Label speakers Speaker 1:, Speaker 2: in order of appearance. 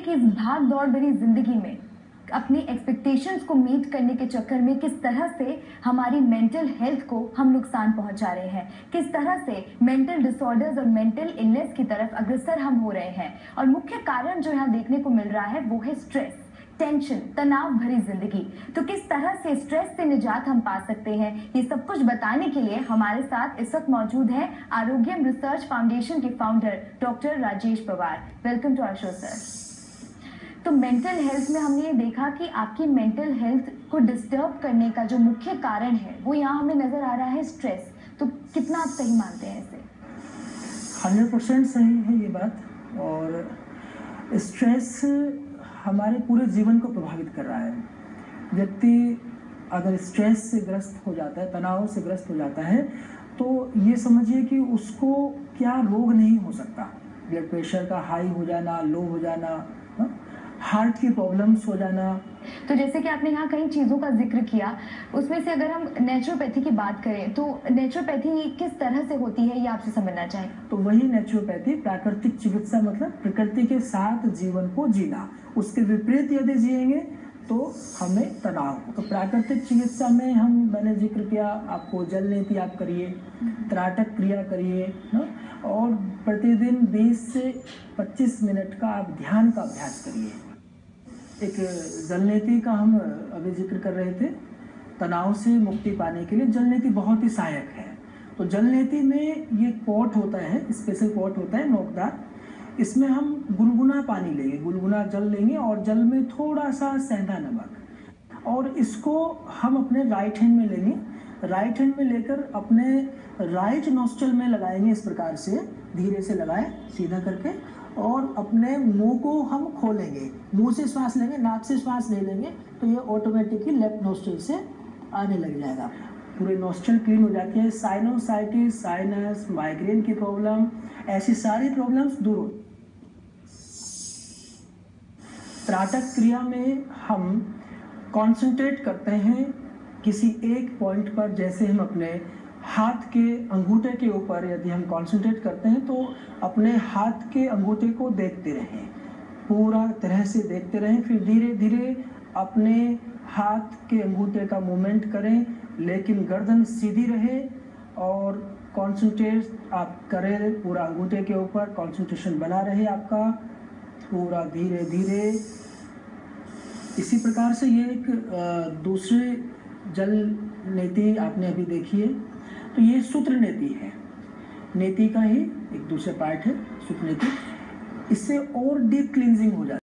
Speaker 1: कि इस भाग दौड़ भरी जिंदगी में अपनी एक्सपेक्टेशंस को मीट करने के चक्कर में किस तरह से हमारी मेंटल हेल्थ को हम नुकसान पहुंचा रहे हैं, किस तरह से मेंटल डिसऑर्डर्स और मेंटल इलनेस की तरफ अग्रसर हम हो रहे हैं। और मुख्य कारण जो यहाँ देखने को मिल रहा है वो है स्ट्रेस, टेंशन, तनाव भरी जिंदगी। तो किस तरह से स्ट्रेस से निजात हम पा सकते हैं, ये सब कुछ बताने के लिए हमारे साथ इस वक्त मौजूद हैं आरोग्यम रिसर्च फाउंडेशन के founder doctor Rajesh Pawar. Welcome to our show sir. तो मेंटल हेल्थ में हमने ये देखा कि आपकी मेंटल हेल्थ को डिस्टर्ब करने का जो मुख्य कारण है वो यहाँ हमें नजर आ रहा है स्ट्रेस। तो कितना आप सही मानते हैं इसे?
Speaker 2: 100% सही है ये बात। और स्ट्रेस हमारे पूरे जीवन को प्रभावित कर रहा है। व्यक्ति अगर स्ट्रेस से ग्रस्त हो जाता है, तनाव से ग्रस्त हो जाता है, तो ये समझिए कि उसको क्या रोग नहीं हो सकता। ब्लड प्रेशर का हाई हो जाना, लो हो जाना, हार्ट की प्रॉब्लम्स हो जाना।
Speaker 1: तो जैसे कि आपने यहाँ कई चीज़ों का जिक्र किया, उसमें से अगर हम नेचुरोपैथी की बात करें तो नेचुरोपैथी किस तरह से होती है ये आपसे समझना चाहें।
Speaker 2: तो वही नेचुरोपैथी, प्राकृतिक चिकित्सा, मतलब प्रकृति के साथ जीवन को जीना। उसके विपरीत यदि जिएंगे तो हमें तनाव हो। तो प्राकृतिक चिकित्सा में मैंने जिक्र किया, आपको जल नीति आप करिए, त्राटक क्रिया करिए, और प्रतिदिन 20 से 25 मिनट का आप ध्यान का अभ्यास करिए। एक जल नीति का हम अभी जिक्र कर रहे थे, तनाव से मुक्ति पाने के लिए जल नीति बहुत ही सहायक है। तो जल नीति में ये पॉट होता है, स्पेशल पॉट होता है नोकदार। इसमें हम गुनगुना पानी लेंगे, गुनगुना जल लेंगे और जल में थोड़ा सा सेंधा नमक, और इसको हम अपने राइट हैंड में लेंगे। राइट हैंड में लेकर अपने राइट नोस्ट्रल में लगाएंगे। इस प्रकार से धीरे से लगाएं, सीधा करके, और अपने मुंह को हम खोलेंगे। मुंह से श्वास लेंगे, नाक से श्वास नहीं लेंगे, तो ये ऑटोमेटिकली लेफ्ट नोस्ट्रल से आने लग जाएगा। पूरे नोस्ट्रल क्लीन हो जाती है। साइनोसाइटिस, साइनस, माइग्रेन की प्रॉब्लम, ऐसी सारी प्रॉब्लम्स दूर हो। त्राटक क्रिया में हम कंसंट्रेट करते हैं किसी एक पॉइंट पर। जैसे हम अपने हाथ के अंगूठे के ऊपर यदि हम कंसंट्रेट करते हैं तो अपने हाथ के अंगूठे को देखते रहें, पूरा तरह से देखते रहें। फिर धीरे धीरे अपने हाथ के अंगूठे का मूवमेंट करें, लेकिन गर्दन सीधी रहे और कंसंट्रेट आप करें पूरा अंगूठे के ऊपर। कंसंट्रेशन बना रहे आपका पूरा धीरे धीरे। इसी प्रकार से ये एक दूसरी जल नीति आपने अभी देखी है। तो ये सूत्र नीति है, नीति का ही एक दूसरा पार्ट है सूत्र नीति। इससे और डीप क्लींजिंग हो जाती है।